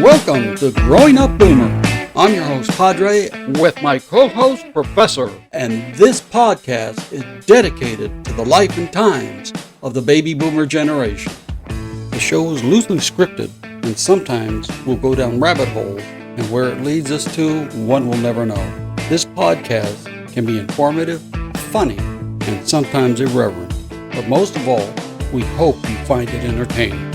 Welcome to Growing Up Boomer. I'm your host, Padre, with my co-host, Professor. And this podcast is dedicated to the life and times of the baby boomer generation. The show is loosely scripted, and sometimes we'll go down rabbit hole, and where it leads us to, one will never know. This podcast can be informative, funny, and sometimes irreverent. But most of all, we hope you find it entertaining.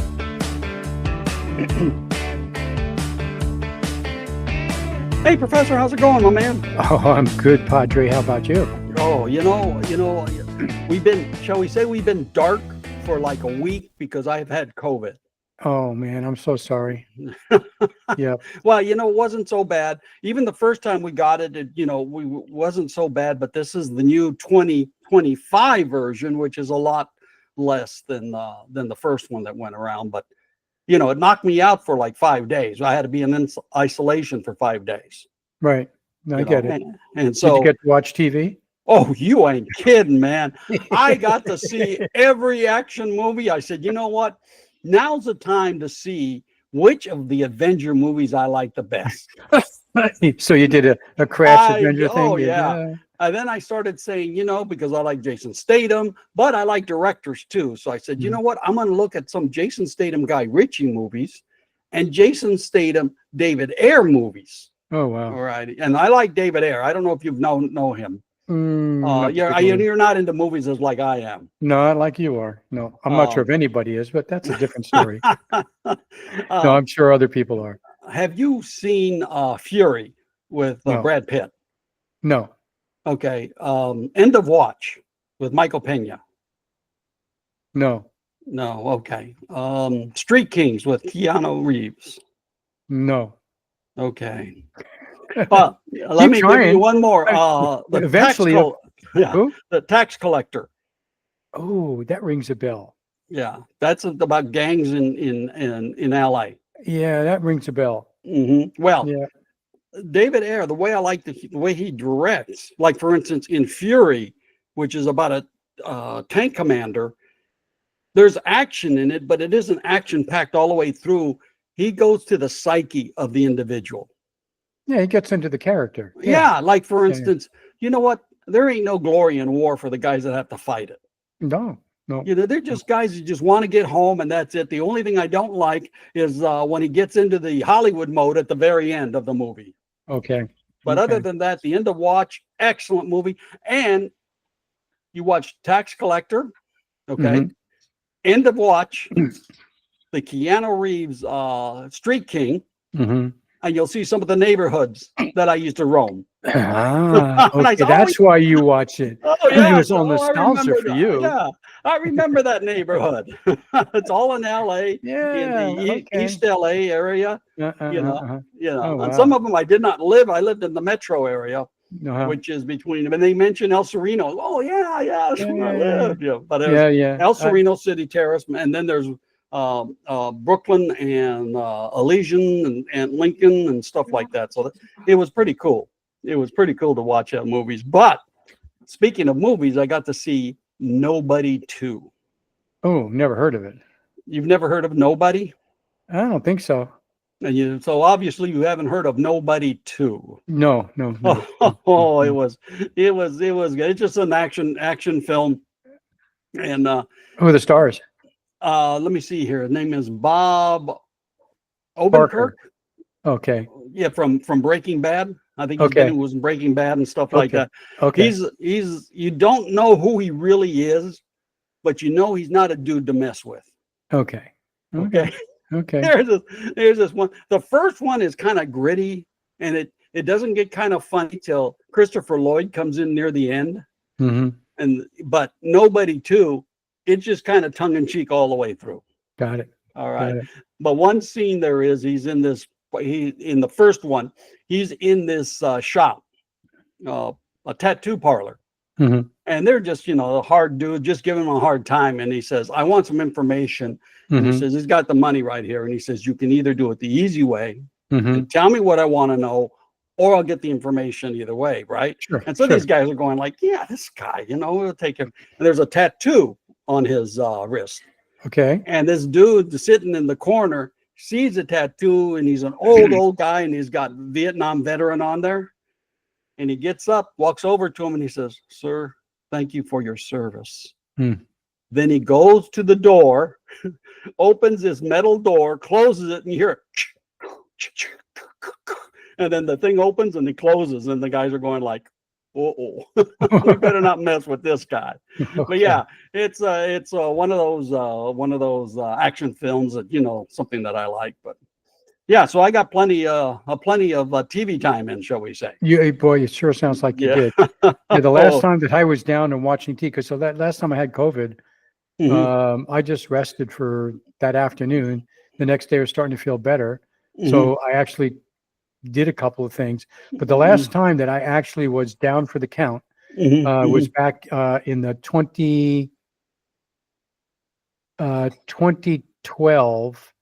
Hey, Professor, how's it going, my man? Oh, I'm good, Padre. How about you? Oh, we've been dark for like a week because I've had COVID. Oh, man, I'm so sorry. Yeah. Well, it wasn't so bad. Even the first time we got it, wasn't so bad, but this is the new 2025 version, which is a lot less than the first one that went around. But, it knocked me out for like 5 days. I had to be in isolation for 5 days. Right. I get it. And so, did you get to watch TV? Oh, you ain't kidding, man. I got to see every action movie. I said, you know what? Now's the time to see which of the Avenger movies I like the best. So you did a Crash Avenger thing? Oh, yeah. And then I started saying, because I like Jason Statham, but I like directors too. So I said, you know what? I'm going to look at some Jason Statham, Guy Ritchie movies and Jason Statham, David Ayer movies. Oh, wow. All right. And I like David Ayer. I don't know if you know him. You're not into movies as like I am. No, not like you are. No, I'm not sure if anybody is, but that's a different story. No, I'm sure other people are. Have you seen Fury with Brad Pitt? No. Okay. End of Watch with Michael Pena? No. No. Okay. Street Kings with Keanu Reeves? No. Okay. Let me give you one more. Eventually, the Tax Collector. Oh, that rings a bell. Yeah, that's about gangs in LA. Yeah, that rings a bell. Mm-hmm. Well, yeah. David Ayer, the way I like the way he directs, like for instance in Fury, which is about a tank commander, there's action in it, but it isn't action packed all the way through. He goes to the psyche of the individual. Yeah, he gets into the character. Yeah, like for instance, you know what? There ain't no glory in war for the guys that have to fight it. No. They're just guys who just want to get home, and that's it. The only thing I don't like is when he gets into the Hollywood mode at the very end of the movie. Okay. But other than that, the End of Watch, excellent movie. And you watch Tax Collector, okay? Mm-hmm. End of Watch, the Keanu Reeves Street King, and you'll see some of the neighborhoods that I used to roam. Okay, that's why you watch it. Oh, yeah. It was all nostalgia for you. Yeah, I remember that neighborhood. It's all in LA, in the East LA area. Oh, wow. And some of them I did not live. I lived in the metro area, which is between them. And they mentioned El Sereno. Oh, yeah, that's where I lived. Yeah, but El Sereno, City Terrace, and then there's Brooklyn and Elysian and Lincoln and stuff like that. So it was pretty cool. It was pretty cool to watch movies. But speaking of movies, I got to see Nobody 2. Oh, never heard of it. You've never heard of Nobody? I don't think so. And so obviously you haven't heard of Nobody 2. No. Oh, it was good. It's just an action film. And who are the stars? Let me see here. His name is Bob Odenkirk. Parker. Okay. Yeah, from Breaking Bad. I think he was in Breaking Bad and stuff like that. Okay. He's you don't know who he really is, but he's not a dude to mess with. Okay. There's this one. The first one is kind of gritty, and it doesn't get kind of funny till Christopher Lloyd comes in near the end. But Nobody 2, it's just kind of tongue in cheek all the way through. Got it. All right. But one scene there is in the first one, he's in this shop, a tattoo parlor. And they're just, a hard dude, just giving him a hard time. And he says, I want some information. And he says, he's got the money right here. And he says, you can either do it the easy way and tell me what I want to know, or I'll get the information either way. Right. Sure. And so these guys are going like, yeah, this guy, we'll take him. And there's a tattoo on his wrist. Okay. And this dude sitting in the corner sees a tattoo, and he's an old guy, and he's got Vietnam veteran on there. And he gets up, walks over to him, and he says, "Sir, thank you for your service." Then he goes to the door, opens his metal door, closes it, and you hear it. And then the thing opens and it closes, and the guys are going like, "Uh-oh, we better not mess with this guy." Okay. But yeah, it's one of those action films that, you know, something that I like. But yeah, so I got plenty of TV time in, shall we say? Boy, it sure sounds like you Yeah. did. Yeah, the last Oh. time that I was down and watching TV, because so that last time I had COVID, I just rested for that afternoon. The next day I was starting to feel better. So I actually did a couple of things. But the last time that I actually was down for the count was back in the 2012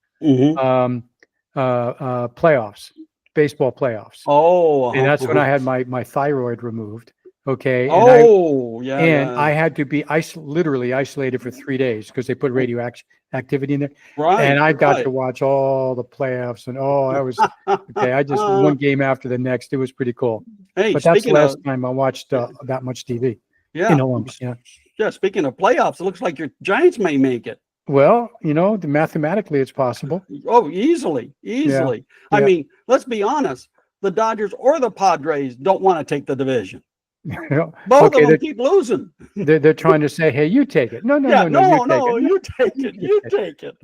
playoffs, baseball playoffs. Oh, And that's when I had my thyroid removed. Okay. And I had to be literally isolated for 3 days because they put radioactivity in there. right. And I got to watch all the playoffs, and I was okay. I just one game after the next. It was pretty cool. Hey, But that's the last time I watched that much TV. Yeah. In Olympus, yeah. Yeah. Speaking of playoffs, it looks like your Giants may make it. Well, you know, mathematically it's possible. Oh, easily. Yeah. I mean, let's be honest. The Dodgers or the Padres don't want to take the division. Both of them keep losing. They're trying to say, "Hey, you take it." No, you take it. You take it.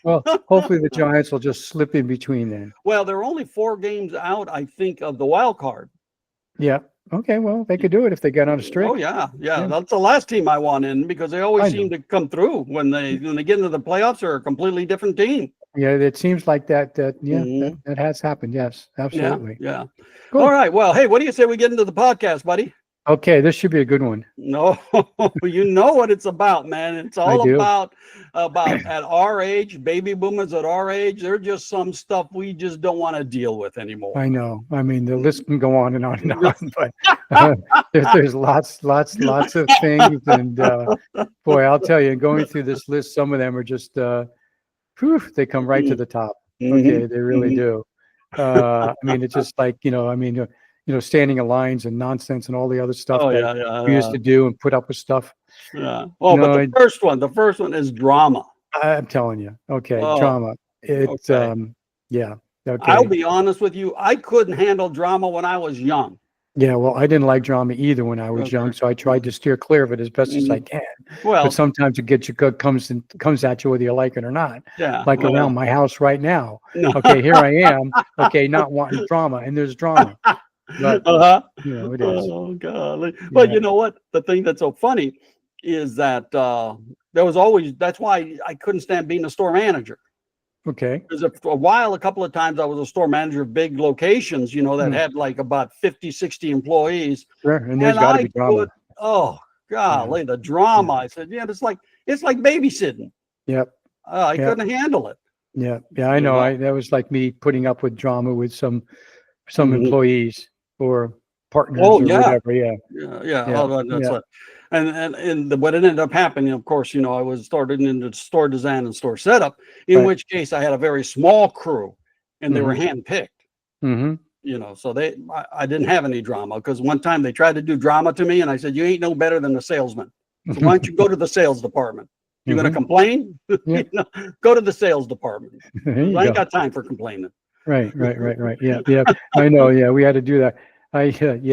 Well, hopefully the Giants will just slip in between then. Well, they're only 4 games out, I think, of the wild card. Yeah. Okay. Well, they could do it if they get on a streak. Oh yeah. That's the last team I want in, because they always seem to come through when they get into the playoffs. They're a completely different team. Yeah, it seems like that. That has happened. Yes, absolutely. Yeah. Cool. All right. Well, hey, what do you say we get into the podcast, buddy? Okay, this should be a good one. No, you know what it's about, man. It's all about at our age, baby boomers at our age. There's just some stuff we just don't want to deal with anymore. I know. I mean, the list can go on and on and on, but there's lots of things. And boy, I'll tell you, going through this list, some of them are just, they come right to the top. Okay, they really do. I mean, it's just like, standing in lines and nonsense and all the other stuff we used to do and put up with stuff. Yeah. Oh, but the first one is drama. I'm telling you. Okay, drama. It's yeah. Okay. I'll be honest with you. I couldn't handle drama when I was young. Yeah, well, I didn't like drama either when I was young, so I tried to steer clear of it as best as I can. Well, but sometimes it comes at you whether you like it or not. Yeah. Like around my house right now. No. Okay, here I am. Okay, not wanting drama, and there's drama. But, it is. Oh God! But you know what? The thing that's so funny is that that's why I couldn't stand being a store manager. Okay. Because for a while, a couple of times I was a store manager of big locations, that had like about 50, 60 employees. Sure, and there's got to be drama. Oh golly, the drama! I said, it's like babysitting. Yep. I couldn't handle it. Yeah, I know. That was like me putting up with drama with some employees or partners or whatever. Yeah. And what ended up happening, of course, I was started into store design and store setup, in which case I had a very small crew, and they were handpicked. So I didn't have any drama, because one time they tried to do drama to me, and I said, "You ain't no better than the salesman. So why don't you go to the sales department? You're going to complain? Go to the sales department. I ain't got time for complaining." Right. Yeah. I know. Yeah, we had to do that. I had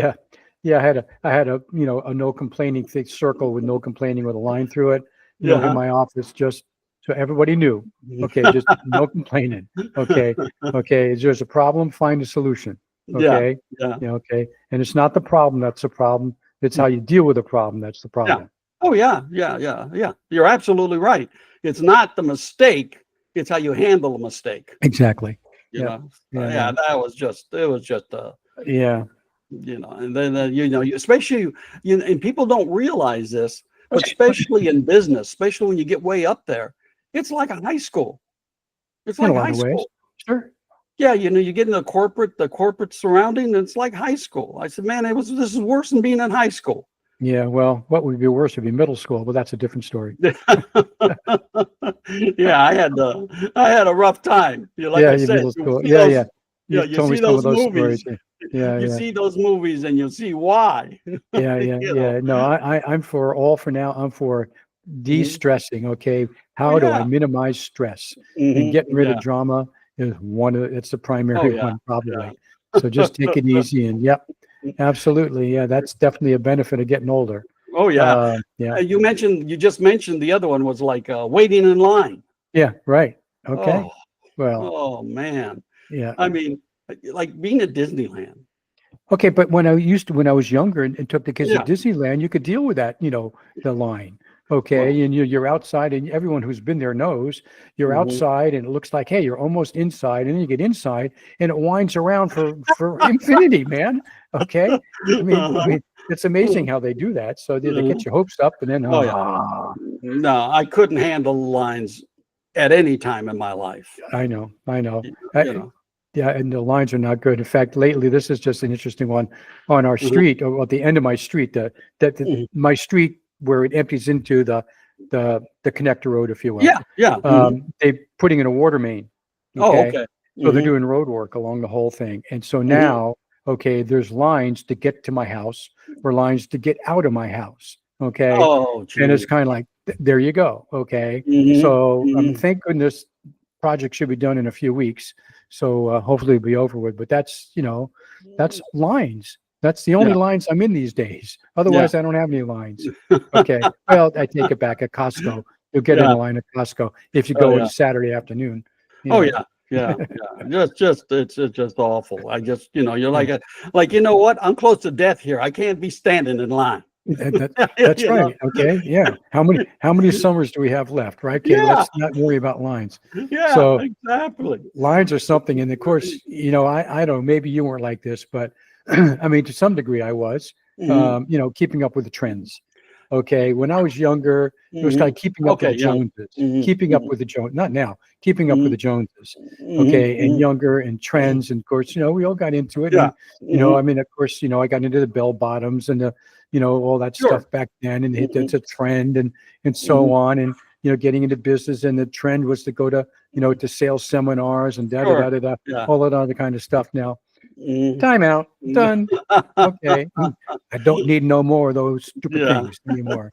a a no complaining circle with no complaining with a line through it. In my office, just so everybody knew. Okay, just no complaining. Okay. Is there's a problem? Find a solution. Okay. Okay. And it's not the problem that's the problem. It's how you deal with the problem that's the problem. Yeah. Oh yeah. You're absolutely right. It's not the mistake. It's how you handle a mistake. Exactly. That was just. It was just. And then especially and people don't realize this, but especially in business, especially when you get way up there, it's like a high school. It's like high school. Sure. Yeah, you get in the corporate surrounding, and it's like high school. I said, man, this is worse than being in high school. Yeah, well, what would be worse would be middle school, but that's a different story. Yeah, I had a rough time. Like Yeah, I your said, middle you school. see Yeah, yeah. those, You you told me see some of those those stories. movies, Yeah, yeah, you yeah, see those movies, and you see why. yeah, yeah, You know. yeah. No, I'm for all for now. I'm for Mhm. de-stressing. Okay, Oh how do I yeah. minimize stress? And Hmm. getting rid of Yeah. drama is one of it's the Oh primary yeah. one probably. Yeah. So just take it easy and yep, absolutely. Yeah, that's definitely a benefit of getting older. Oh yeah. Yeah, You just mentioned the other one was like waiting in line. yeah, right. Okay. Oh, Well, oh man. yeah. I mean, like being at Disneyland. Okay, but when I was younger and took the kids to Yeah. Disneyland, you could deal with that, the line. Well. Okay, and you're outside, and everyone who's been there knows you're Mhm. outside, and it looks like, hey, you're almost inside, and then you get inside, and it winds around for infinity, man. Okay, I Uh-huh. mean, it's amazing how they do that. So they Mhm. get your hopes up, and then Oh yeah. No, I couldn't handle the lines at any time in my life. I know. You know. Yeah, and the lines are not good. In fact, lately, this is just an interesting one on our Mhm. street, or at the end of my street, Mhm. my street where it empties into the connector road, if you will. Yeah, yeah. Mhm. They're putting in a water main. Oh, Okay, okay. so they're Mhm. doing road work along the whole thing, and so Mhm. now, okay, there's lines to get to my house or lines to get out of my house. Okay, Oh, and it's gee. kind of like there you go. Okay, Mhm. so Mhm. thank goodness project should be done in a few weeks. So hopefully it'll be over with. But that's lines. That's the only Yeah, lines I'm in these days. yeah. Otherwise, I don't have any lines. Okay. Well, I take it back. At Costco, you'll get in Yeah. a line at Costco if you Oh, go on yeah. Saturday afternoon. You Oh, know, yeah. Yeah, yeah. It's just awful. You're yeah. like, you know what? I'm close to death here. I can't be standing in line. That, that- that's You know? right. Okay. Yeah. How many summers do we have left? Right. Okay. Yeah, Let's not worry about lines. yeah, So exactly. lines are something, and of course, I don't know, maybe you weren't like this, but I mean, to some degree I was, Mhm. keeping up with the trends. Okay, when I was younger, it was kind Mhm. of keeping up with Okay, the yeah. Joneses, Mhm. keeping up Mhm. with the Jones, not now, keeping up with Mhm. the Joneses. Mhm. Okay, and Mhm. younger and Mhm. trends, and of course, we all got into it, Yeah. and I Mhm. mean, of course, I got into the bell bottoms and all that Sure. stuff back then, and Mhm. it's a trend, and so Mhm. on, and getting into business, and the trend was to go to to sales seminars and da da Sure. da da da, Yeah. all that other kind of stuff. Now, Mhm. time out, done. Okay, I don't need no more of those stupid Yeah. things anymore.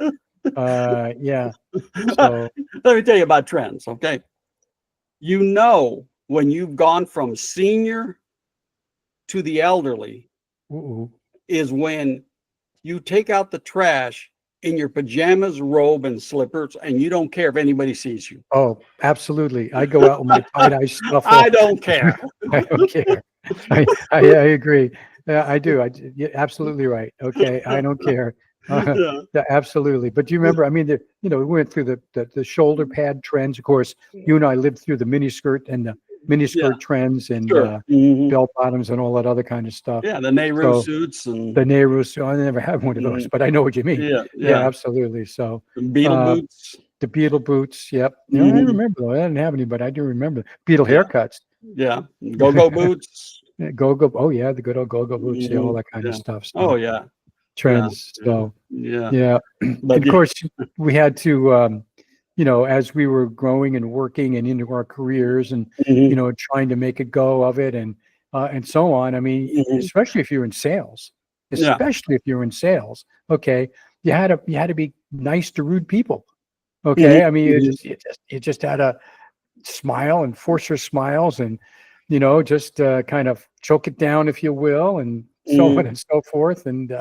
Yeah. So, Let me tell you about trends, okay? When you've gone from senior to the elderly ooh. is when you take out the trash in your pajamas, robe, and slippers, and you don't care if anybody sees you. Oh, absolutely. I go out with my tie-dye stuff I all. don't care. I don't care. I agree. Yeah, I do. You're absolutely right. Okay, I don't care. Yeah. Yeah, absolutely. But do you remember? I mean, we went through the shoulder pad trends. Of course, you and I lived through the miniskirt and the Yeah, miniskirt trends and sure. Mhm. bell bottoms and all that other kind of stuff. Yeah, the Nehru So suits and the Nehru's, I never had one of those, mhm. but I know what you mean. Yeah, Yeah, yeah. absolutely. So The Beetle uh, boots. the Beetle boots. Yep. I Mhm. remember though. I didn't have any, but I do remember Beetle Yeah, haircuts. yeah. Go-go boots. Go-go. Oh yeah, the good old go-go boots. Yeah, all Mhm. that kind of Yeah. stuff. Oh, So yeah. Yeah, trends. yeah, So yeah. yeah, But of course we had to, as we were growing and working and into our careers and mhm, trying to make a go of it and so on. I mean, mhm. especially if you're in sales, Yeah. okay, you had to be nice to rude people. Mhm, Okay, I mean, mhm. you just had to smile and force your smiles and just kind of choke it down, if you will, and so on Mhm. and so forth. And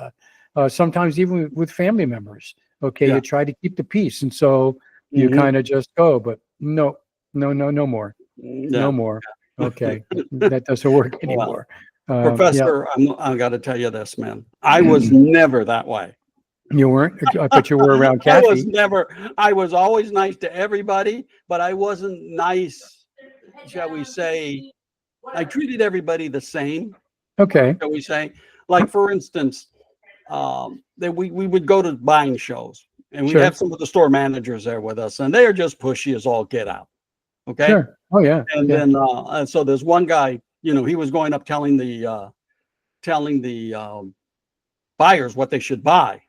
sometimes even with family members, okay, Yeah. you try to keep the peace, and so you Mhm. kind of just go, but no, no, no, no more, no Yeah. more. Okay, that doesn't work Well, anymore. Yeah, Professor, I gotta tell you this, man. I was never that way. you weren't, but you were around I was Kathy. never I was always nice to everybody, but I wasn't nice, shall we say I treated everybody the same, Okay, shall we say. Like, for instance, that we would go to buying shows, and we'd have sure, some of the store managers there with us, and they are just pushy as all get out, okay? sure. Oh yeah, And yeah. then, so there's one guy, he was going up telling the buyers what they should buy.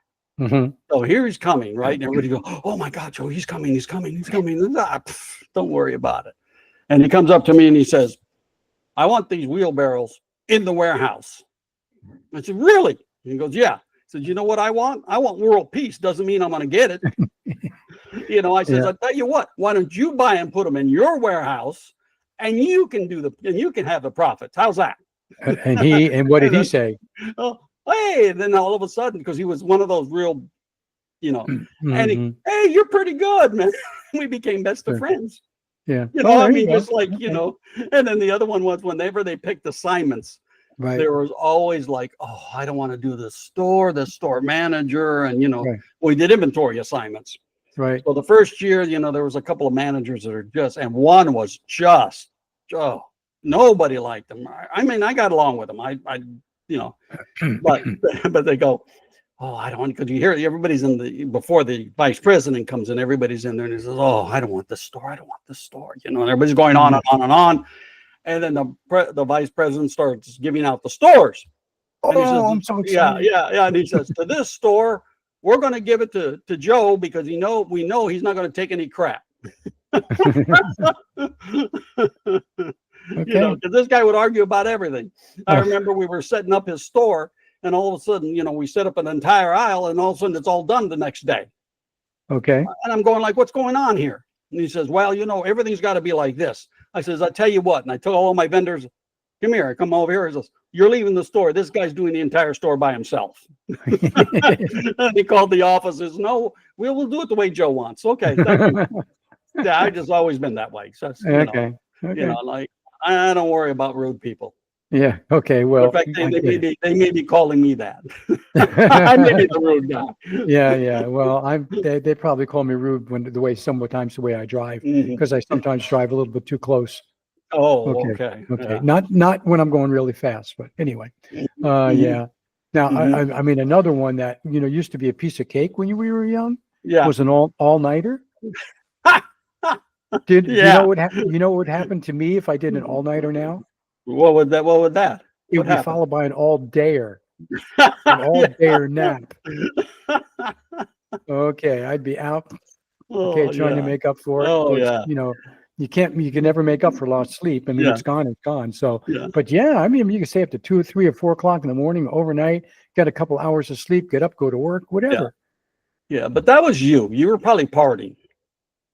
Mhm. So here he's coming, right? And everybody go, oh my God, Joe, he's coming, he's coming, he's coming. Don't worry about it. And he comes up to me and he says, I want these wheelbarrows in the warehouse. I said, really? And he goes, yeah. I said, you know what I want? I want world peace. Doesn't mean I'm going to get it. I says, Yeah. I tell you what, why don't you buy and put them in your warehouse and you can have the profits. How's that? And what did he say? Oh, hey, and then all of a sudden, because he was one of those real, and Mhm. hey, you're pretty good, man. We became best of Sure. friends. Yeah. I There you mean, go. just like, Okay. and then the other one was whenever they picked assignments, Right. there was always like, oh, I don't want to do the store manager. And, Right. we did inventory assignments. Right. So the first year, there was a couple of managers that are and one was just, oh, nobody liked them. I mean, I got along with them. But but they go, oh, I don't want, because you hear everybody's before the vice president comes in, everybody's in there and he says, oh, I don't want this store. I don't want this store. And everybody's going on and on and on. And then the vice president starts giving out the stores. And he says, I'm so excited. yeah. And he says, to this store, we're going to give it to Joe because we know he's not going to take any crap. Okay. Because this guy would argue about everything. I remember we were setting up his store, and all of a sudden, we set up an entire aisle, and all of a sudden, it's all done the next day. Okay. And I'm going like, what's going on here? And he says, well, everything's got to be like this. I says, I tell you what, and I told all my vendors, come here, come over here. He says, you're leaving the store. This guy's doing the entire store by himself. And he called the office. Says, no, we'll do it the way Joe wants. Okay, thank you. Yeah, I just always been that way. So Okay. like I don't worry about rude people. Yeah. Okay. Well, In fact, they may be calling me that. I may be the rude guy. Yeah. Well, they probably call me rude sometimes the way I drive, because I sometimes drive a little bit too close. Oh, Okay. Yeah. Not when I'm going really fast, but anyway. Yeah. Now, I mean, another one that used to be a piece of cake when we were young. Yeah. Was an all-nighter. You know what would happen to me if I did an all-nighter now? What would that? It would be followed by an all-dayer. An all-dayer nap. Okay, I'd be out. Okay, trying to make up for it. Oh, you can never make up for lost sleep. I mean, it's gone. So, yeah. But yeah, I mean, you can stay up to 2 or 3 or 4 o'clock in the morning, overnight, get a couple hours of sleep, get up, go to work, whatever. Yeah, but that was you. You were probably partying.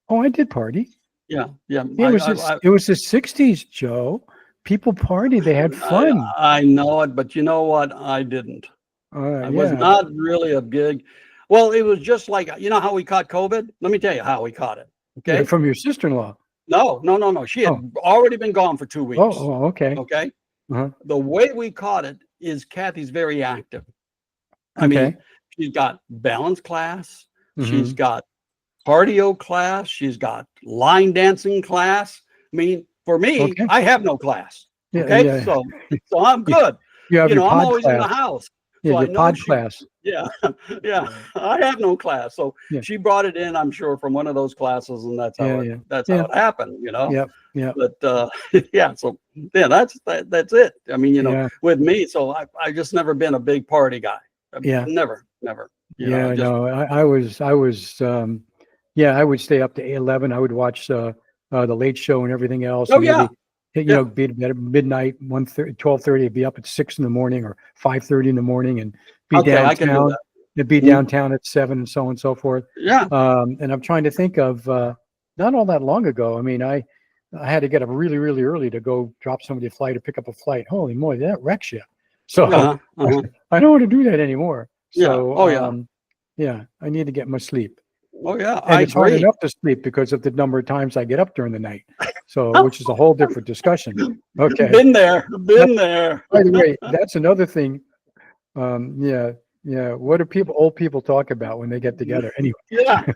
Oh, I did party. Yeah. It was the 60s, Joe. People partied. They had fun. I know it, but you know what? I didn't. I was not really a big. Well, it was just like, how we caught COVID? Let me tell you how we caught it. Okay. Yeah, from your sister-in-law. No. She had already been gone for 2 weeks. Oh, okay. Okay. Uh-huh. The way we caught it is Kathy's very active. I Okay. mean, she's got balance class. She's got cardio class. She's got line dancing class. I mean, for me, I have no class. Okay. Yeah. So I'm good. You have your I'm pod always class. in the house. Yeah, So your pod class. Yeah. I have no class. So she brought it in, I'm sure, from one of those classes, and that's how it happened, Yeah. But so that's it. I mean, with me, so I just never been a big party guy. Never. I was I would stay up to 11. I would watch the Late Show and everything else. Oh, yeah. Be to bed at midnight, 12:30. I'd be up at 6 in the morning or 5:30 in the morning, and be downtown. It'd be downtown at 7 and so on and so forth. Yeah. And I'm trying to think of not all that long ago. I mean, I had to get up really, really early to go drop somebody a flight or pick up a flight. Holy moly, that wrecks you. So I don't want to do that anymore. So I need to get my sleep. Oh yeah, and it's hard enough to sleep because of the number of times I get up during the night. So, which is a whole different discussion. Okay, been there. By the way, that's another thing. What do old people talk about when they get together? Anyway. Yeah.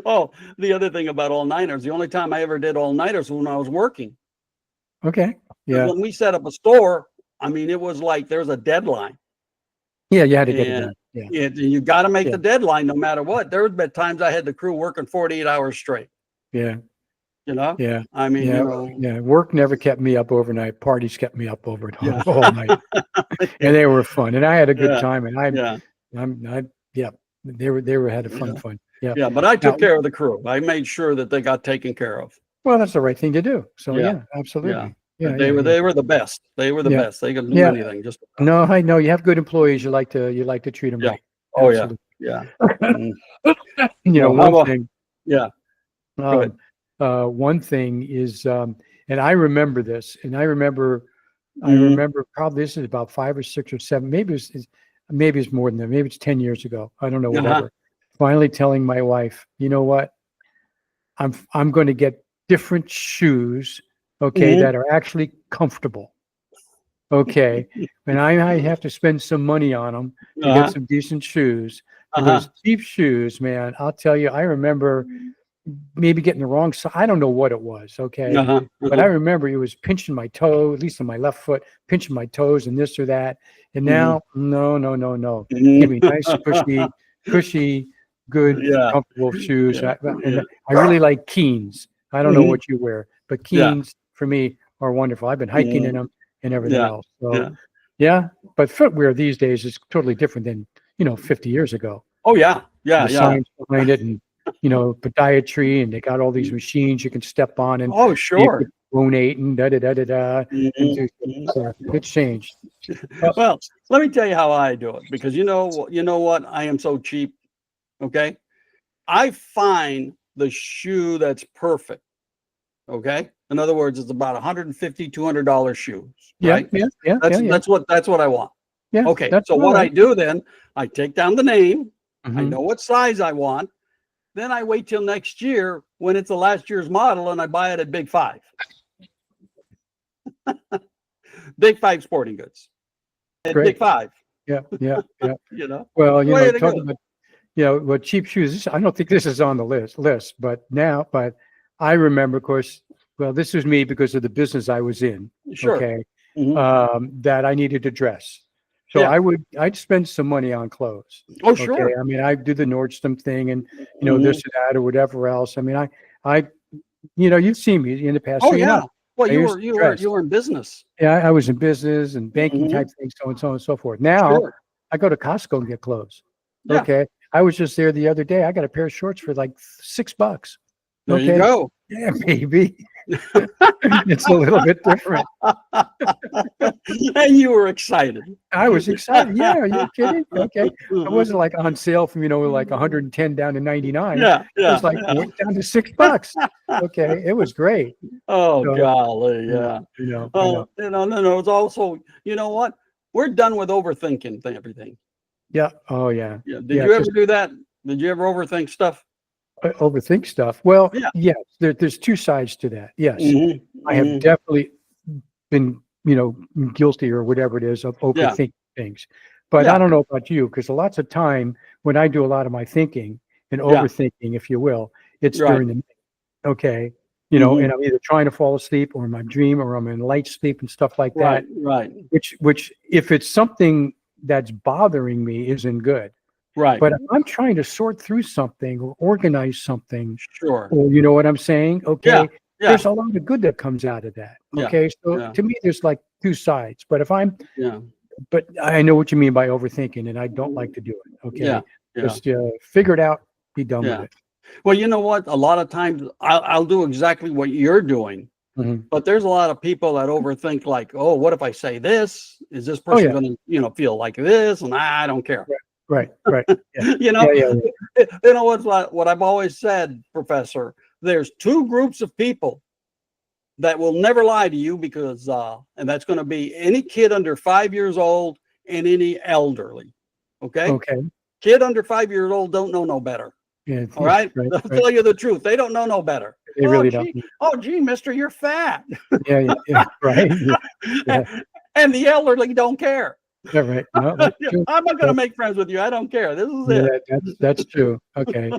Oh, the other thing about all-nighters, the only time I ever did all-nighters was when I was working. Okay. Yeah. When we set up a store, I mean, it was like there's a deadline. Yeah, you had to get it done. Yeah. You got to make the deadline no matter what. There have been times I had the crew working 48 hours straight. Yeah. Yeah. I mean, work never kept me up overnight. Parties kept me up all night. And they were fun. And I had a good time. And Yeah, they were had a fun. Yeah. Yeah, but I Now, took care of the crew. I made sure that they got taken care of. well, that's the right thing to do. So Yeah, yeah, yeah. absolutely. Yeah, They yeah, were yeah. they were the best. They were the Yeah. best. They could do Yeah. anything. Just No, I know you have good employees. You like to treat them yeah. right. Oh yeah. Absolutely. Yeah. Mhm. So how One about thing. yeah, go ahead. Um, one thing is, and I remember this, and I remember Mhm. probably this is about 5 or 6 or 7, maybe it's more than that. Maybe it's 10 years ago. I don't know, Uh-huh. whatever. Finally telling my wife, you know what? I'm going to get different shoes, okay, Mhm. that are actually comfortable. Okay. And I have to spend some money on them to get Uh-huh. some decent shoes Uh-huh. because cheap shoes, man, I'll tell you, I remember maybe getting the wrong size. I don't know what it was. Okay. Uh-huh. But I Uh-huh. remember it was pinching my toe, at least on my left foot, pinching my toes and this or that. And Mhm. now, no, no, no, no. Give me Mhm. nice, cushy, good, Yeah. comfortable shoes. Yeah. And Yeah. I really like Keens. I don't know Mhm. what you wear, but Yeah. Keens for me are wonderful. I've been hiking in Mhm. them and everything Yeah. else. So, Yeah. yeah. But footwear these days is totally different than, 50 years ago. Oh yeah. Yeah. The Yeah. science behind it and, podiatry, and they got all these machines you can step on and Oh you sure. could pronate and da da da da da and Mhm. do Mhm. so it's changed. Uh, Well, let me tell you how I do it because you know what? I am so cheap. Okay. I find the shoe that's perfect. Okay. In other words, it's about 150, $200 shoes, yeah, right? yeah, yeah, yeah, yeah, That's what I want. yeah. Okay. That's So all what I right. do then, I take down the name. I Hmm. know what size I want. Then I wait till next year when it's the last year's model and I buy it at Big Five. Big Five Sporting Goods. At Big Great. Five, Yeah, yeah, yeah. you know. Well, That's the way to talk go. about what cheap shoes. I don't think this is on the list, but I remember, of course. Well, this was me because of the business I was in. Sure. Okay, Hmm. that I needed to dress. So Yeah. I'd spend some money on clothes. Oh, Okay. sure. I mean, I do the Nordstrom thing and, Hmm. this or that or whatever else. I mean, I, you've seen me in the past, Oh, so yeah. Well, I used to dress. you were in business. Yeah. I was in business and banking Hmm. type things, so on and so forth. Now Sure. I go to Costco and get clothes. Yeah. Okay. I was just there the other day. I got a pair of shorts for like $6. There you Okay. go. Yeah, baby. It's a little bit different. And you were excited. I was excited. Yeah, are you kidding? Okay. It wasn't like on sale from, like 110 down to 99. Yeah. It Yeah. was like Yeah. went down to $6. Okay. It was great. Oh, So, golly. yeah, Yeah. I know. Well, no. It's also, you know what? We're done with overthinking everything. Yeah. Oh, yeah. Yeah. Did Yeah. you ever Just do that? Did you ever overthink stuff? overthink stuff. Well, Yeah. yes, there's two sides to that. Yes. Hmm. I have definitely been, guilty or whatever it is of Yeah. overthinking things. But I Yeah. don't know about you, because lots of time when I do a lot of my thinking and Yeah. overthinking, if you will, it's Right. during the night. Okay. Hmm. And I'm either trying to fall asleep or in my dream or I'm in light sleep and stuff like that, Right. which if it's something that's bothering me isn't good. Right. But if I'm trying to sort through something or organize something, Sure. or you know what I'm saying? Yeah. Okay. Yeah. There's a lot of good that comes out of that. Yeah. Okay. So Yeah. to me, there's like two sides. But Yeah. but I know what you mean by overthinking, and I don't like to do it. Okay. Yeah. Yeah. Just figure it out, be done Yeah. with it. Well, you know what? A lot of times I'll do exactly what you're doing, Mhm. but there's a lot of people that overthink like, oh, what if I say this? Is this Oh, person yeah. going to, feel like this? And I don't care. Right. Right. Yeah. You know, Yeah. Yeah. you know what I've always said, Professor, there's two groups of people that will never lie to you because, and that's going to be any kid under 5 years old and any elderly. Okay. Okay. Kid under 5 years old don't know no better. Yeah. All right. Right. They'll Right. tell you the truth. They don't know no better. They really don't. Oh, gee, mister, you're fat. Yeah. Yeah. Yeah. Right. Yeah. Yeah. And the elderly don't care. Yeah, right. No, that's true. I'm not going to make friends with you. I don't care. This is Yeah, it. that's true. Okay.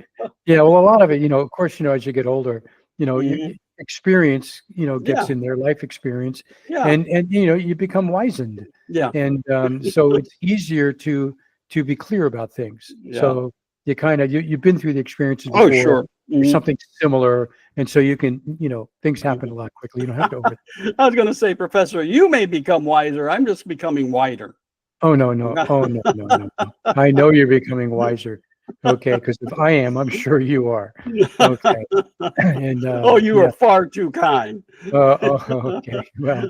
Yeah. Well, a lot of it, of course, as you get older, Mhm. your experience, gets Yeah. in there, life experience, Yeah. and you become wizened, Yeah. and so it's easier to be clear about things. Yeah. So you kind of you've been through the experiences Oh, before, sure. or Mhm. something similar, and so you can, things happen a lot quickly. You don't have to over. I was going to say, Professor, you may become wiser. I'm just becoming wider. Oh, no, no. Oh, no, no, no, no. I know you're becoming wiser. Okay, because if I am, I'm sure you are. Okay. And Oh, you yeah. are far too kind. Okay. Well,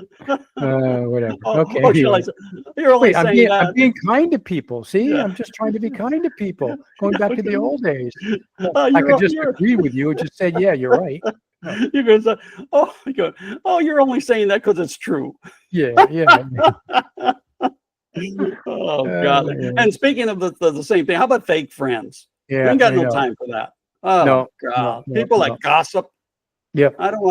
whatever. Okay. Or shall I Anyway. say, you're only Wait, I'm saying I'm that. being kind to people. See, Yeah. I'm just trying to be kind to people. Going back to the Okay. old days. I could You're just you're agree with you and just say, yeah, you're right. No. you're gonna say, oh, you go, oh, you're only saying that because it's true. Yeah, yeah. Oh God. Yeah. And speaking of the same thing, how about fake friends? We Yeah, ain't got I no know. time for that. Oh No, no, God. no, People no. that gossip. Yep. I don't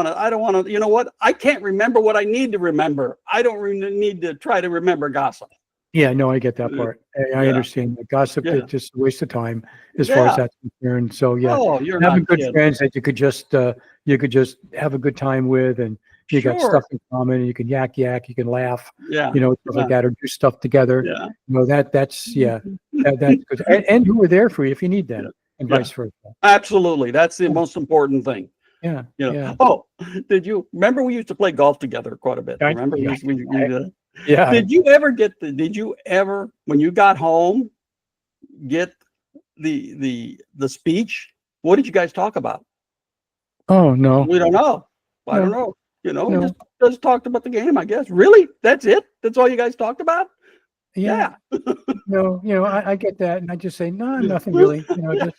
wanna, you know what? I can't remember what I need to remember. I don't need to try to remember gossip. Yeah, no, I get that Uh, part. I Yeah. understand that gossip Yeah. is just a waste of time as far as Yeah. that's concerned. So yeah, Oh, you're having not good kidding. friends that you could just have a good time with, and you got Sure. stuff in common, and you can yak, you can laugh, Yeah. stuff like that, or do stuff together. Yeah. That's yeah, that's good. And who are there for you if you need Yeah. them, and Yeah. vice versa. Absolutely. That's the Yeah, most important thing. yeah, You yeah. know. Oh, did you remember we used to play golf together quite a bit? Remember? Yeah, We yeah. did you ever did you ever, when you got home, get the speech? What did you guys talk about? Oh no, We don't know. I don't no, know. We no. just talked about the game, I guess. Really? That's it? That's all you guys talked about? Yeah. Yeah. No, I get that, and I just say, no, nothing really.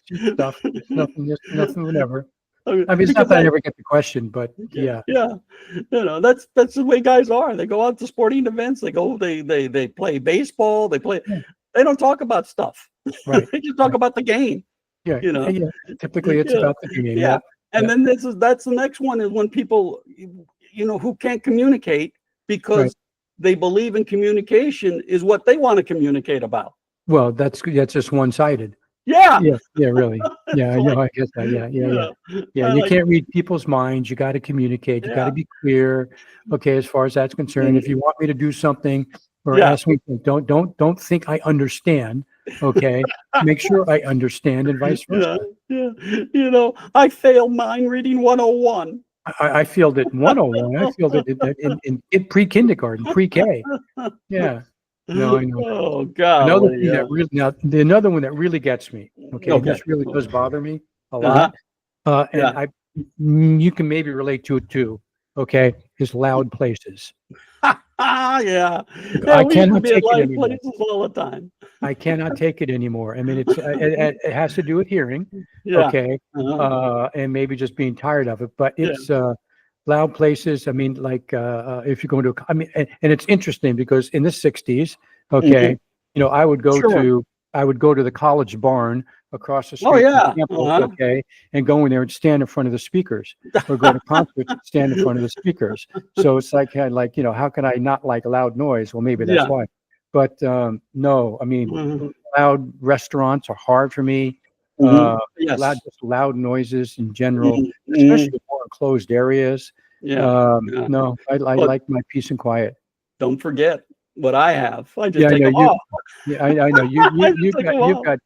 Just stuff. It's nothing, whatever. I mean, it's not Because that I never get the question, but yeah, yeah, that's the way guys are. They go out to sporting events. They play baseball. yeah, They don't talk about stuff. right, They just talk right, about the game. yeah, You know. yeah. Typically, it's Yeah, about the game. yeah. Yep, And yep, then that's the next one, is when people, who can't communicate right. because they believe in communication is what they want to communicate about. Well, that's just one-sided. Yeah. Yeah, really. Yeah, It's I know. like, I get that. Yeah. Yeah, I you like, can't read people's minds. You got to communicate. You got to yeah. be clear. Okay, as far as that's concerned, if Mm, you want me to do something or yeah. ask me, don't think I understand. Okay, make sure I understand, and vice versa. Yeah. Yeah. I failed mind reading 101. I failed it 101. I failed it in pre-kindergarten, pre-K. Yeah. No, I know. Oh, Another golly. thing Yeah. that really now another one that really gets me. Okay, and Okay. this really does bother me a Uh-huh. lot. And Yeah. you can maybe relate to it too. Okay, is loud places. Yeah. Yeah. I We used to cannot be at take it live anymore. places all the time. I cannot take it anymore. I mean, it has to do with hearing. Yeah. Okay, Uh-huh. and maybe just being tired of it. But Yeah. it's loud places. I mean, like if you're going to, I mean, and it's interesting because in the '60s, okay, Mhm. I would go Sure. to the college barn across the Oh, street from yeah. campus, Uh-huh. okay, and go in there and stand in front of the speakers, or go to concerts and stand in front of the speakers. So it's like, how can I not like loud noise? Well, maybe that's Yeah. why. But no, I mean, Mhm. loud restaurants are hard for me. Mhm. Just loud noises in general, Mhm. Mhm. especially more enclosed areas. Yeah. Yeah. No, I But like my peace and quiet. don't forget what I have. I just Yeah, I take know them you. off. Yeah, I know I just take them you've off. got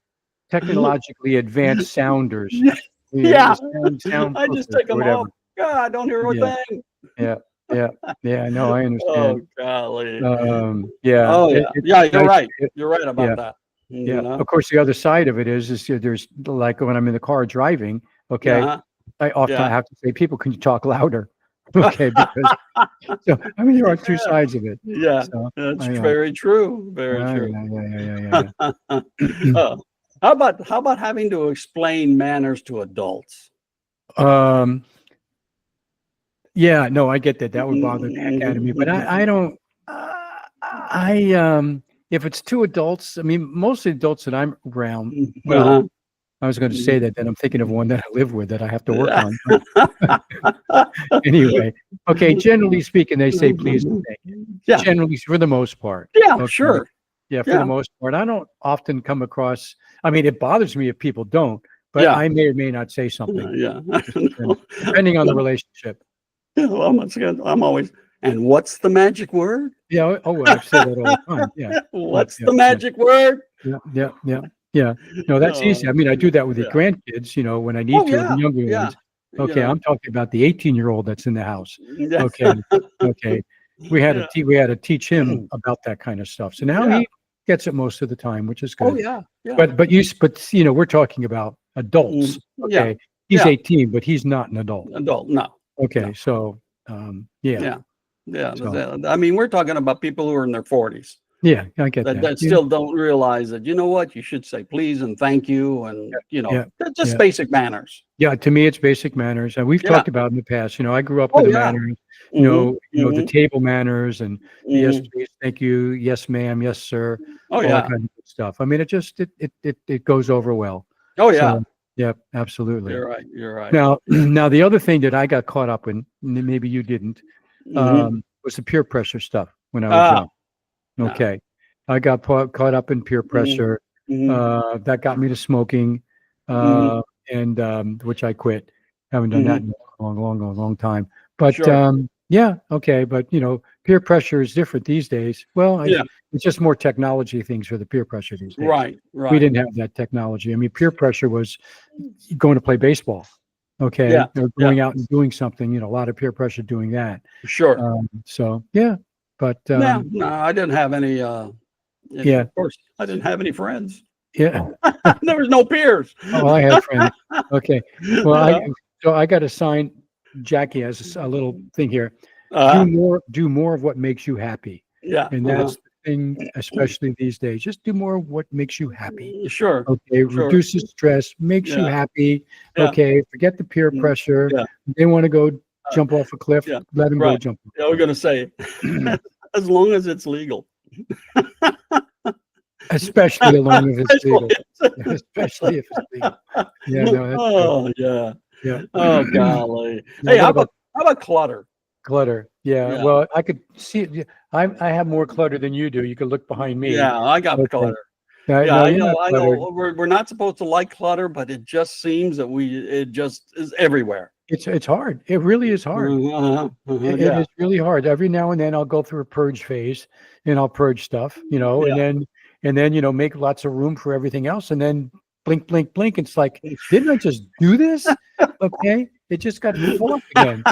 technologically advanced sounders, Yeah. Yeah. I just soundproofers take or them whatever. off. God, I don't hear a Yeah, thing. yeah, yeah, yeah. No, I Oh, understand. golly. Yeah, Oh, yeah. it's Yeah, you're nice. right. You're right Yeah, about that. yeah. Of course, the other side of it is there's like when I'm in the car driving. Okay, Yeah. I often Yeah. have to say, people, can you talk louder? Okay, because I mean there are two sides of it. Yeah. So That's I very true. Very true. yeah. Uh, how about having to explain manners to adults? Um, yeah, no, I get that. That would bother the heck out of me. But I don't. If it's two adults, I mean, most of the adults that I'm around. Well, Uh-huh. I was going to say that. Then I'm thinking of one that I live with that I have to work on. Uh-huh. Anyway, okay. Generally speaking, they say please and thank you. Yeah. Generally, for the most part. Yeah, Okay. sure. Yeah, for Yeah. the most part. I don't often come across. I mean, it bothers me if people don't, but Yeah. I may or may not say something, Yeah. depending on the relationship. Well, I'm always, and what's the magic word? Yeah. Oh, I've said that all the time. Yeah. What's Yeah. the magic word? Yeah. No, that's easy. I mean, I do that with the Yeah. grandkids, when I need Oh, to, with yeah. the younger Yeah. ones. Okay, I'm talking about the 18-year-old that's in the house. Yeah. Okay. Okay. We had Yeah. to teach him about that kind of stuff. So now Yeah. he gets it most of the time, which is Oh good. yeah, yeah. But we're talking about adults. Yeah, Okay, he's yeah. 18, but he's not an adult. Adult, no. Okay, No. so yeah, Yeah. Yeah. So- I mean, we're talking about people who are in their 40s yeah, I get that, that. that Yeah, still don't realize that, you know what, you should say please and thank you. And, yeah, just yeah. basic manners. Yeah, to me, it's basic manners, and we've Yeah. talked about in the past. I grew up Oh, with the yeah. manners. The Mhm. table manners and the yes, Mhm. please, thank you, yes, ma'am, yes, sir, Oh, all that yeah. kind of good stuff. I mean, it goes over well. Oh, yeah. So, yeah, absolutely. You're right. You're right. Now, now the other thing that I got caught up in, maybe you didn't, Mhm. was the peer pressure stuff when I was Ah, young. Okay, I got caught up in peer pressure. mhm. That got me to smoking, Mhm. and which I quit. Haven't done that Mhm. in a long time. But Sure. yeah, okay. But peer pressure is different these days. Well, Yeah. it's just more technology things for the peer pressure these days. Right. We Right. didn't have that technology. I mean, peer pressure was going to play baseball. Okay, Yeah. or going out and doing something. A lot of peer pressure doing that. Sure. So yeah, but No, I didn't have any, yeah, of course, I didn't have any friends. yeah. There was no peers. Oh, I had friends. Okay. Well, Yeah. I got to sign. Jackie has a little thing here. Uh-huh. Do more of what makes you happy. Yeah. And that's the thing, especially these days. Just do more of what makes you happy. Sure. Okay. Sure. Reduces stress, makes you Yeah. happy. Yeah. Okay. Forget the peer Mm, pressure. yeah. They want to go jump off a cliff. Yeah. Let them go Right. jump. Yeah, we're gonna say, as long as it's legal. Especially along if it's legal. Especially- Especially if it's legal. Yeah. No, that's Oh yeah. yeah. Oh golly. Now, Hey, what how about clutter? clutter? Yeah. Yeah. Well, I could see. I have more clutter than you do. You could look behind me. Yeah, I got Okay. clutter. Yeah, Yeah, no, I you're know. not I cluttered. know. We're not supposed to like clutter, but it just seems that it just is everywhere. It's hard. It really is hard. It Yeah. is really hard. Every now and then I'll go through a purge phase and I'll purge stuff, Yeah. and then make lots of room for everything else. And then blink, blink, blink. It's like, didn't I just do this? Okay. It just got full up again.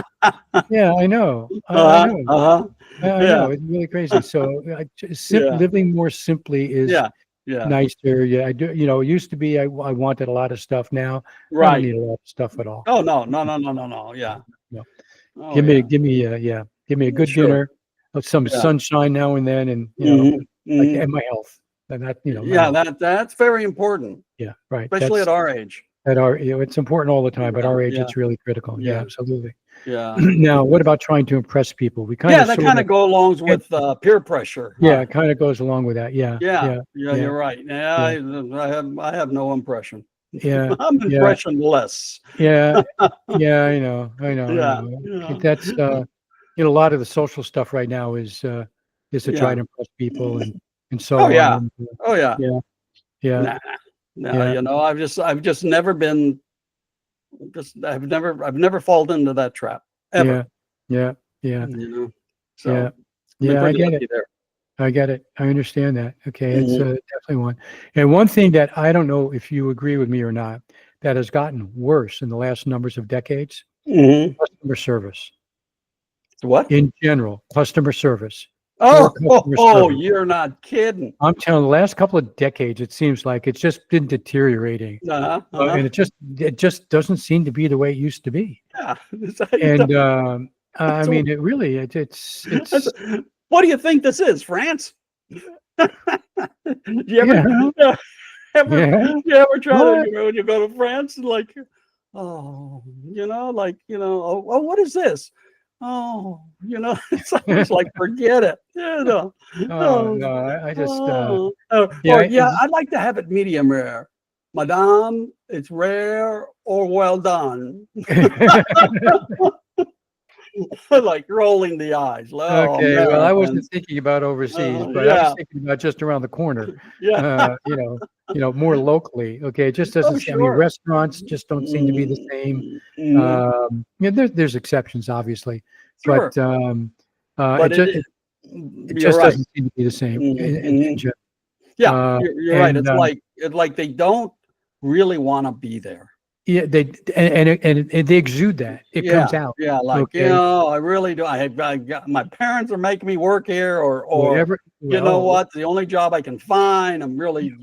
Yeah, I know. I know. I Yeah. know. It's really crazy. So Yeah. living more simply is Yeah. Yeah. nicer. Yeah, I do. It used to be I wanted a lot of stuff. Now I don't Right. need a lot of stuff at all. Oh no. Yeah. No. Oh, Give me yeah. give me give me a good Sure. dinner, some Yeah. sunshine now and then, and Mhm, like, mhm. and my health. And that my Yeah, health. that's very important, Yeah, right. especially That's at our age. at our it's important all the time, but Yeah, our age yeah, it's really critical. Yeah, yeah, absolutely. yeah. Now, what about trying to impress people? We kind Yeah, of that sort kind of of go alongs with peer pressure, huh? yeah, it kind of goes along with that. Yeah, Yeah, yeah, yeah, yeah, you're right. Yeah, I have no impression. yeah, I'm yeah, impressionless. yeah, yeah. I Yeah, know. yeah, That's a lot of the social stuff right now is to try yeah. to impress people and so Oh on. yeah, And oh yeah. yeah, yeah, Nah, no, yeah. I've just never been. I've never fallen into that trap ever. Yeah, yeah, So yeah, I've been yeah. I pretty get it. lucky there. I get it. I understand that. Okay, it's Mhm, definitely one. And one thing that I don't know if you agree with me or not, that has gotten worse in the last numbers of decades, mhm. customer service. What? In general, customer service. Oh, Poor customer service. you're not kidding. I'm telling the last couple of decades, it seems like it's just been deteriorating. Uh-huh, And it just doesn't seem to be the way it used to be. yeah. That's how you And tell- I So- mean, it really it's What do you think this is, France? You ever, yeah, yeah, ever, yeah. you ever try What? to, when you go to France, and like, oh, what is this? Oh, it's like, forget it. Oh no, I just yeah, Or yeah, I'd like to have it medium rare. Madame, it's rare or well done. Like rolling the eyes. Oh, okay. Well, I wasn't Americans. thinking about overseas, but I Yeah. was thinking about just around the corner. Yeah. More locally. Okay, it just doesn't. I mean, Sure. restaurants just don't seem to be the same. Mhm. There's exceptions, obviously, Sure. but But it you're just right. doesn't seem to be the same. In Mhm. general. Yeah, you're right. and It's like they don't really want to be there. Yeah, and they exude that. It comes out. Yeah, like, Okay. I really do. I got my parents are making me work here, or Whatever. you know Well, what, the only job I can find. I'm really,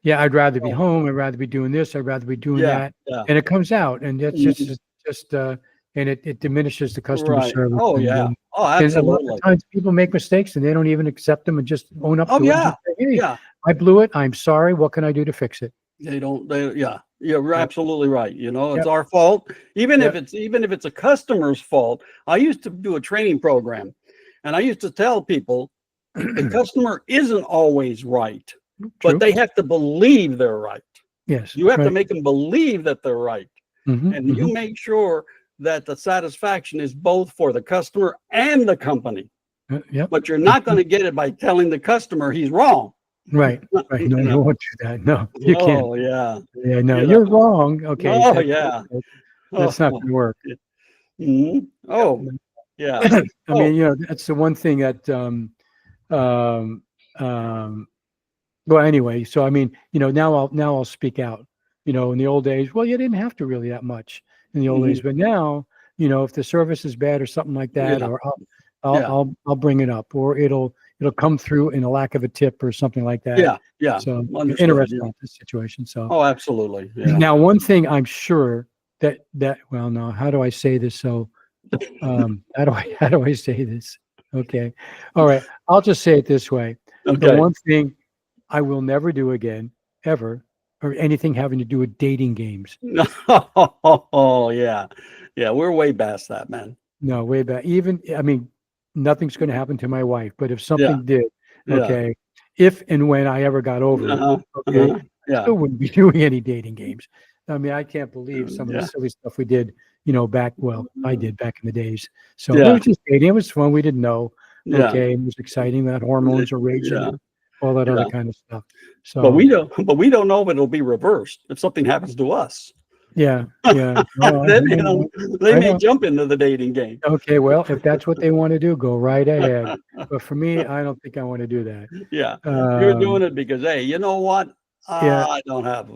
yeah, I'd rather be oh, home. I'd rather be doing this. I'd rather be doing yeah, that. yeah, And it comes out, and that's mhm, just and it diminishes the customer right. service. Oh yeah. Oh, And a lot of absolutely. times people make mistakes and they don't even accept them and just own up Oh to it and yeah, just say, "Hey, yeah. I blew it. I'm sorry. What can I do to fix it?" They don't. They Yeah. You're Yep. absolutely right. It's Yep. our fault, Yep. even if it's a customer's fault. I used to do a training program, and I used to tell people the customer isn't always right, but True. they have to believe they're right. Yes. You have to Right. make them believe that they're right, Hmm. and Hmm. you make sure that the satisfaction is both for the customer and the company. Yep. But you're not going to get it by telling the customer he's wrong. Right. Right. You No, you know. won't do that. No, you can't. Oh yeah. Yeah. No, You know. you're wrong. Okay. Oh yeah. That's not Oh. going to work. Mhm. Oh, yeah. I mean, Oh, that's the one thing that, um, um, well, anyway, so I mean, now I'll speak out. In the old days, well, you didn't have to really that much in the old days, mhm. but now, if the service is bad or something like that, Yeah, or yeah, I'll bring it up, or it'll come through in a lack of a tip or something like that. yeah, yeah. So in a Understood, yeah. restaurant situation. So Oh, absolutely, yeah. now one thing I'm sure that well, no, how do I say this? So how do I say this? Okay. All right. I'll just say it this way. The Okay. one thing I will never do again, ever, or anything having to do with dating games. Oh, yeah. Yeah, we're way past that, man. No, way back. Even, I mean, nothing's going to happen to my wife, but if Yeah, something did, yeah. okay, if and when I ever got over it, Uh-huh, okay, uh-huh. I Yeah, still wouldn't be doing any dating games. I mean, I can't believe some of the yeah, silly stuff we did, I did back in the days. So it yeah, was just dating. It was fun. We didn't know. yeah, Okay. It was exciting. That hormones are raging yeah, and all that other yeah. kind of stuff. But So, we don't know if it'll be reversed if something happens to us. yeah, yeah. No, Then, I they I may know. jump into the dating game. Okay, well, if that's what they want to do, go right ahead. But for me, I don't think I want to do that. Yeah, you're Um, doing it because, hey, you know what? yeah, I don't have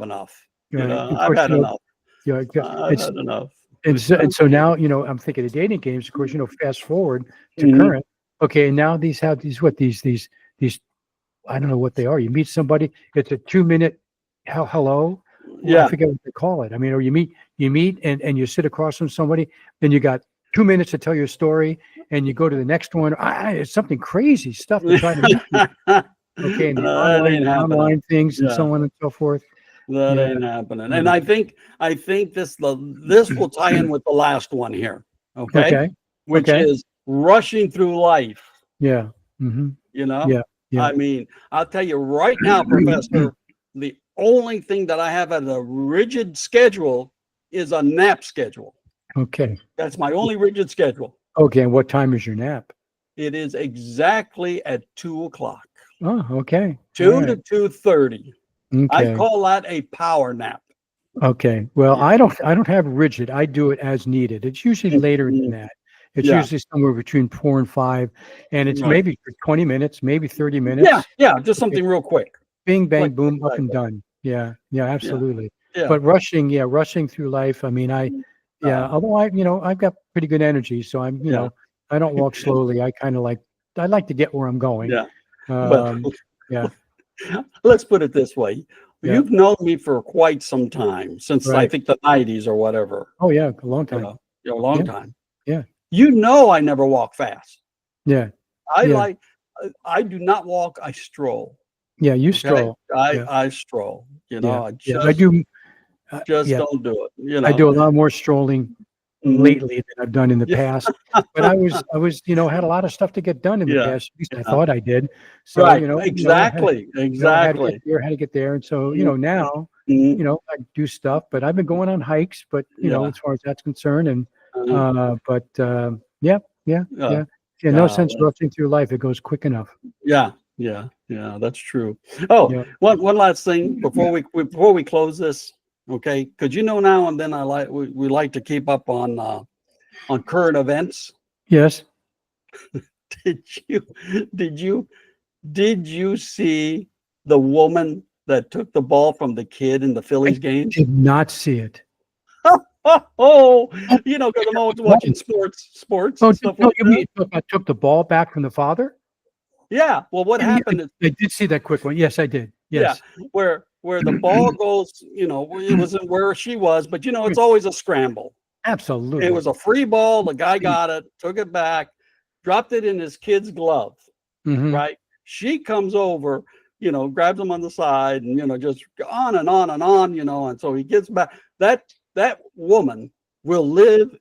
enough. right. Of I've course, had enough. it's I've had enough. and so now, I'm thinking of dating games. Of course, fast forward to Mhm. current. Okay, now these have these. I don't know what they are. You meet somebody. It's a 2 minute. Hello. Well, I Yeah. forget what they call it. I mean, or you meet and you sit across from somebody, then you got 2 minutes to tell your story, and you go to the next one. It's something crazy stuff to try to meet people. Okay, and the That ain't happening. online things and Yeah, so on and so forth. that Yeah, ain't happening. And yeah. I think this will tie in with the last one here, okay? Okay, Which okay. is rushing through life, Yeah. Hmm. you know? Yeah, yeah. I mean, I'll tell you right now, Professor, the only thing that I have as a rigid schedule is a nap schedule. Okay. That's my only rigid schedule. Okay, and what time is your nap? It is exactly at 2 o'clock, Oh, okay. All 2 to right. 2:30. I Okay. call that a power nap. Okay. Well, Yeah. I don't have rigid. I do it as needed. It's usually later than Mhm. that. It's Yeah. usually somewhere between 4 and 5, and it's Right. maybe for 20 minutes, maybe 30 Yeah, minutes. yeah, just Okay. something real quick. Bing, bang, Quick boom, up like and that. done. Yeah. Yeah, Yeah, absolutely. yeah. But rushing through life. I mean, yeah, Uh, although I've got pretty good energy, so yeah, I don't walk slowly. I like to get where I'm going. yeah. Well, Um, yeah, let's put it this way. yeah, You've known me for quite some time, since I right. think the '90s or whatever, Oh yeah, a long you time. know, a long Yeah, time. yeah, You know I never walk fast. yeah, I yeah, like I do not walk, I stroll, yeah. You okay? stroll. I Yeah, I stroll, yeah, I yeah. I do. just Yeah, don't do it, I do a lot more strolling Mhm. lately than I've done in the Yeah, past. But I was, had a lot of stuff to get done in the yeah, past. At least I yeah. thought I did. So, Right, exactly, I had to get exactly. there, had to get there. And so, Mhm, now, mhm. I do stuff, but I've been going on hikes, but Yeah, as far as that's concerned. And, uh-huh, but, yeah, yeah, yeah, yeah. Yeah, no yeah, sense rushing through life. It goes quick enough. yeah, yeah, yeah, that's true. Oh, Yeah. one last thing before we close this, okay? Because now and then we like to keep up on current events. Yes. Did you did you did you see the woman that took the ball from the kid in the Phillies game? Did not see it. Oh, because I'm always watching sports Oh, and stuff no, like you that. mean I took the ball back from the father? Yeah. Well, what happened is, I did see that quick one. Yes, I did. Yes. yeah, where the ball goes, it wasn't where she was, but it's always a scramble. Absolutely. It was a free ball. The guy got it, took it back, dropped it in his kid's glove. Mhm. Right? She comes over, grabs him on the side, and just on and on and on, and so he gets back. That woman will live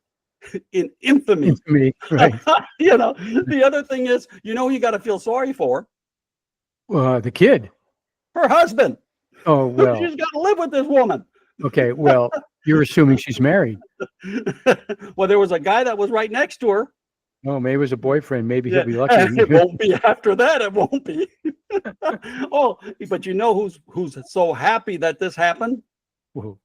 in infamy. Infamy, right. The other thing is, you got to feel sorry for The kid. her husband. Oh, well. She's got to live with this woman. Okay, well, you're assuming she's married. Well, there was a guy that was right next to her. Oh, maybe it was a boyfriend. Maybe he'll be Yeah, lucky. it won't be after that. It won't be. Oh, but who's so happy that this happened? Whoa.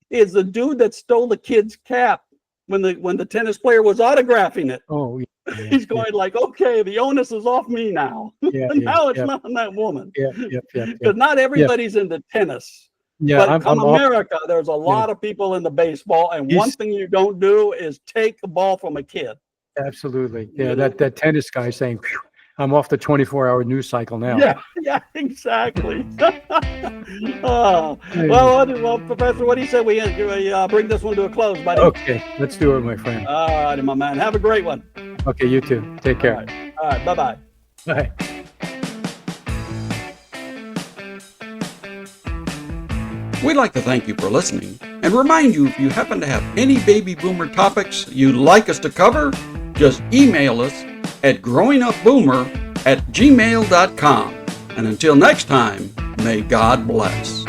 Is the dude that stole the kid's cap when the tennis player was autographing it. Oh, yeah, He's going like, okay, the onus is off me now. Yeah, Now it's yeah. not on that woman. Yeah. Because not everybody's into tennis. Yeah, But come America, there's a lot of people into baseball, and one thing you don't do is take the ball from a kid. absolutely. Yeah, that tennis guy saying, "Phew, I'm off the 24-hour news cycle now." Yeah, exactly. Well, Professor, what do you say we bring this one to a close, buddy? Okay, let's do it, my friend. All right, my man. Have a great one. Okay, you too. Take care. All right. Bye-bye. Bye. We'd like to thank you for listening and remind you, if you happen to have any baby boomer topics you'd like us to cover, just email us at growingupboomer@gmail.com. And until next time, may God bless.